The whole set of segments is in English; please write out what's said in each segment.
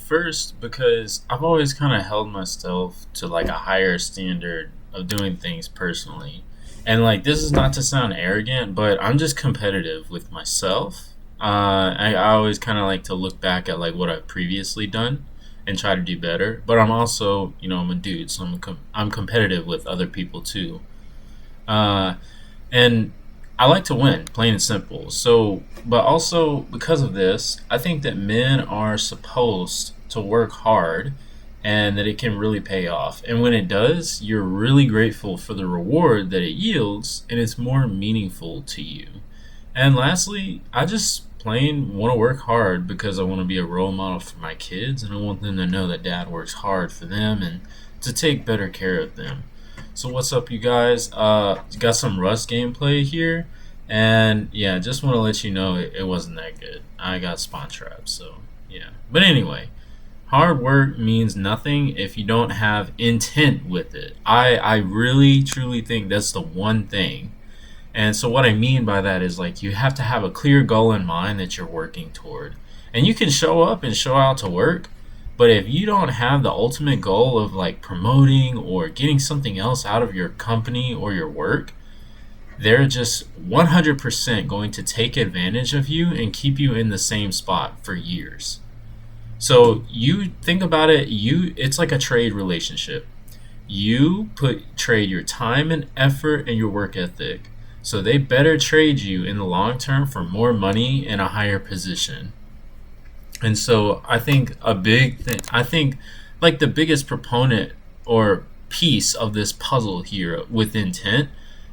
first, because I've always kind of held myself to like a higher standard of doing things personally. And like, this is not to sound arrogant, but I'm just competitive with myself. I always kind of like to look back at like what I've previously done and try to do better. But I'm also, I'm a dude, so I'm competitive with other people too. Uh, and I like to win, plain and simple. So, but also because of this, I think that men are supposed to work hard and that it can really pay off. And when it does, you're really grateful for the reward that it yields and it's more meaningful to you. And lastly, I just plain want to work hard because I want to be a role model for my kids and I want them to know that dad works hard for them and to take better care of them. So what's up, you guys? Got some Rust gameplay here, and yeah, just want to let you know it wasn't that good. I got spawn trapped, so yeah. But anyway, hard work means nothing if you don't have intent with it. I really truly think that's the one thing. And so what I mean by that is like you have to have a clear goal in mind that you're working toward. And you can show up and show out to work, but if you don't have the ultimate goal of like promoting or getting something else out of your company or your work, they're just 100% going to take advantage of you and keep you in the same spot for years. So you think about it, it's like a trade relationship. You trade your time and effort and your work ethic. So they better trade you in the long term for more money and a higher position. And so I think a big thing, I think like the biggest proponent or piece of this puzzle here with intent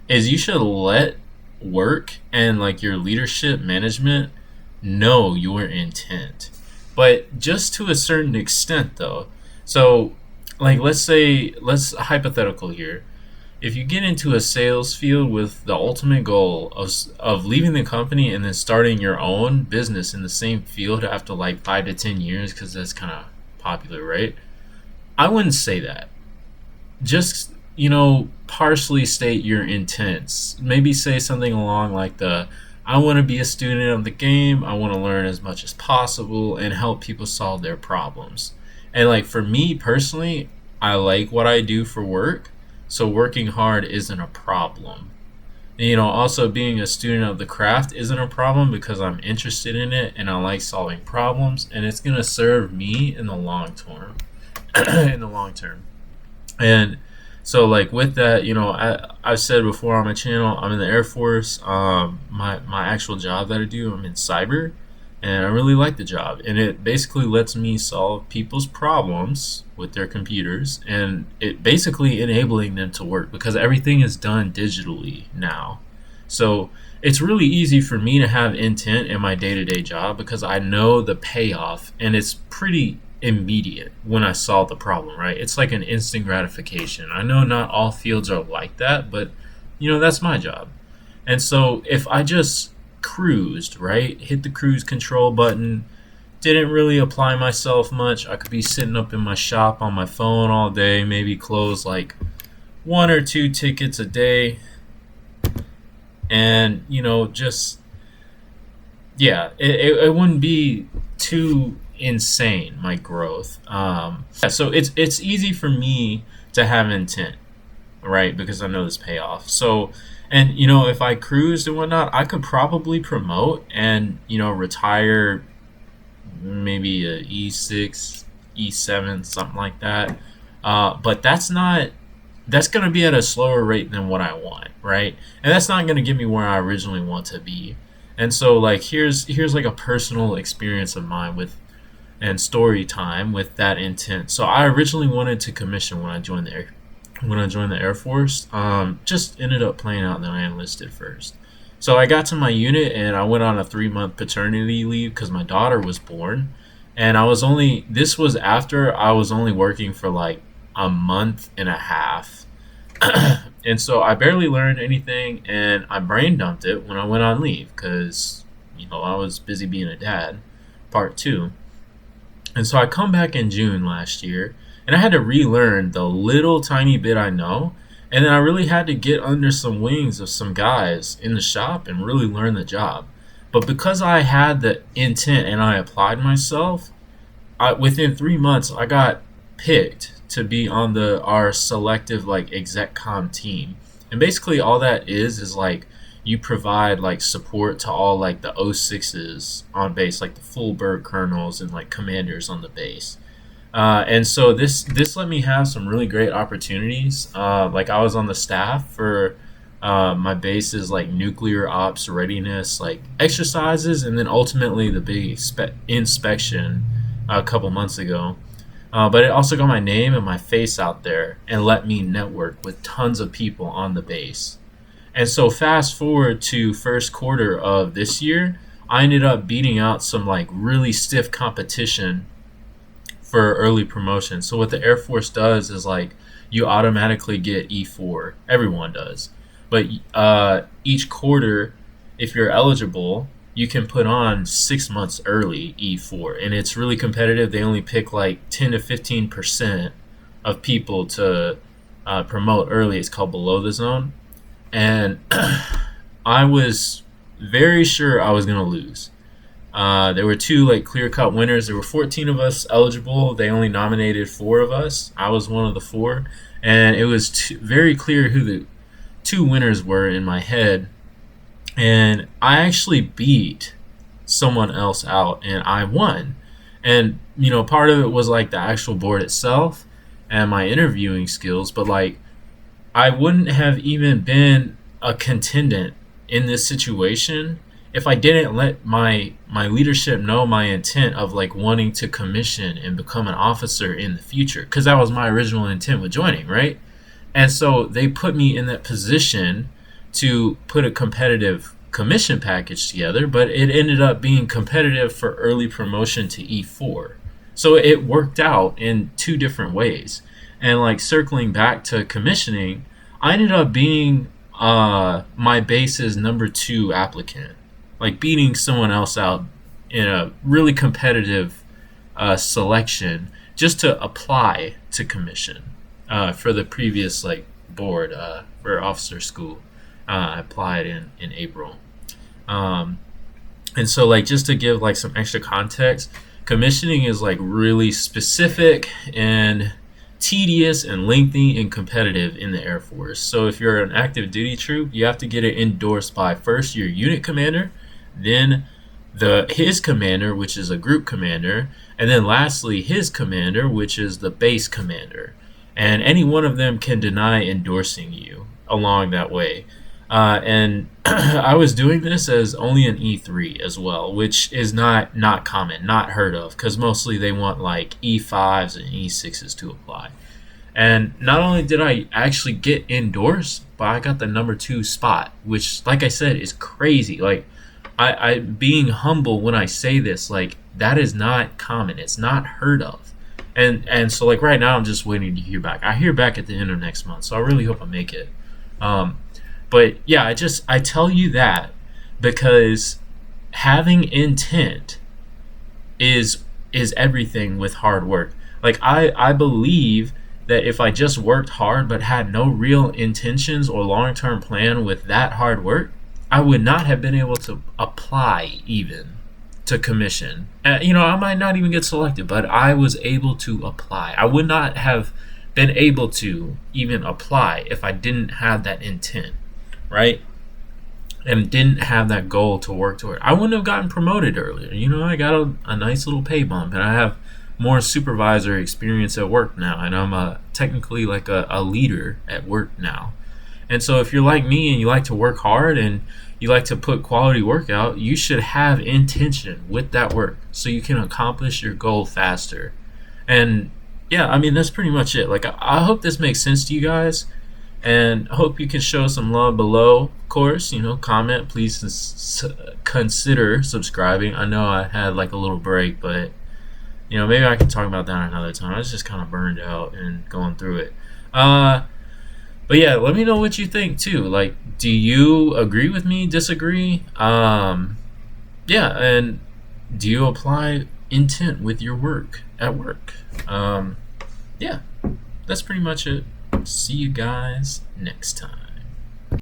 is you should let work and like your leadership management know your intent. But just to a certain extent though. So like let's hypothetical here. If you get into a sales field with the ultimate goal of leaving the company and then starting your own business in the same field after like 5 to 10 years, because that's kind of popular, right? I wouldn't say that. Just, partially state your intents. Maybe say something along like I want to be a student of the game. I want to learn as much as possible and help people solve their problems. And like for me personally, I like what I do for work. So working hard isn't a problem. Also being a student of the craft isn't a problem because I'm interested in it and I like solving problems and it's going to serve me in the long term. in the long term. And so like with that, I've said before on my channel, I'm in the Air Force. My actual job that I do, I'm in cyber. And I really like the job. And it basically lets me solve people's problems with their computers. And it basically enabling them to work because everything is done digitally now. So it's really easy for me to have intent in my day-to-day job because I know the payoff. And it's pretty immediate when I solve the problem, right? It's like an instant gratification. I know not all fields are like that, but, that's my job. And so if I just cruised, right? Hit the cruise control button. Didn't really apply myself much. I could be sitting up in my shop on my phone all day, maybe close like 1 or 2 tickets a day. And, just, yeah, it wouldn't be too insane, my growth. So it's easy for me to have intent, right? Because I know this payoff. So, and if I cruised and whatnot, I could probably promote and retire maybe a E6, E7, something like that. But that's going to be at a slower rate than what I want, right? And that's not going to get me where I originally want to be. And so like here's like a personal experience of mine and story time with that intent. So I originally wanted to commission when I joined the Air Force. Just ended up playing out and then I enlisted first. So I got to my unit and I went on a 3-month paternity leave because my daughter was born. And this was after I was only working for like a month and a half. And so I barely learned anything and I brain dumped it when I went on leave because, I was busy being a dad, part 2. And so I come back in June last year and I had to relearn the little tiny bit I know. And then I really had to get under some wings of some guys in the shop and really learn the job. But because I had the intent and I applied myself, within 3 months, I got picked to be on the our selective like exec com team. And basically all that is like you provide like support to all like the O6s on base, like the full bird colonels and like commanders on the base. And so this let me have some really great opportunities. Like I was on the staff for my base's like nuclear ops readiness like exercises, and then ultimately the big inspection a couple months ago. But it also got my name and my face out there and let me network with tons of people on the base. And so fast forward to first quarter of this year, I ended up beating out some like really stiff competition for early promotion. So what the Air Force does is like you automatically get E4. Everyone does. But each quarter, if you're eligible, you can put on 6 months early E4, and it's really competitive. They only pick like 10 to 15% of people to promote early. It's called below the zone, and I was very sure I was gonna lose. There were two like clear-cut winners. There were 14 of us eligible. They only nominated 4 of us. I was one of the 4, and it was very clear who the 2 winners were in my head. And I actually beat someone else out, and I won. And part of it was like the actual board itself and my interviewing skills, but like I wouldn't have even been a contendant in this situation if I didn't let my leadership know my intent of like wanting to commission and become an officer in the future, because that was my original intent with joining, right? And so they put me in that position to put a competitive commission package together, but it ended up being competitive for early promotion to E4. So it worked out in 2 different ways. And like circling back to commissioning, I ended up being my base's number 2 applicant, like beating someone else out in a really competitive selection just to apply to commission for the previous like board for officer school. I applied in April. And so like just to give like some extra context, commissioning is like really specific and tedious and lengthy and competitive in the Air Force. So if you're an active duty troop, you have to get it endorsed by first your unit commander, then his commander, which is a group commander, and then lastly his commander, which is the base commander. And any one of them can deny endorsing you along that way. And I was doing this as only an E3 as well, which is not common, not heard of, because mostly they want like E5s and E6s to apply. And not only did I actually get endorsed, but I got the number 2 spot, which, like I said, is crazy. Like I being humble when I say this, like that is not common. It's not heard of. And so like right now I'm just waiting to hear back. I hear back at the end of next month, so I really hope I make it. But yeah, I tell you that because having intent is everything with hard work. Like I believe that if I just worked hard but had no real intentions or long-term plan with that hard work, I would not have been able to apply even to commission. I might not even get selected, but I was able to apply. I would not have been able to even apply if I didn't have that intent, right? And didn't have that goal to work toward. I wouldn't have gotten promoted earlier. I got a nice little pay bump, and I have more supervisor experience at work now, and I'm technically like a leader at work now. And so if you're like me and you like to work hard and you like to put quality work out, you should have intention with that work so you can accomplish your goal faster. And yeah, I mean, that's pretty much it. Like, I hope this makes sense to you guys, and I hope you can show some love below. Of course, comment, please consider subscribing. I know I had like a little break, but maybe I can talk about that another time. I was just kind of burned out and going through it. But yeah, let me know what you think too. Like, do you agree with me, disagree? Yeah, and do you apply intent with your work at work? Yeah, that's pretty much it. See you guys next time.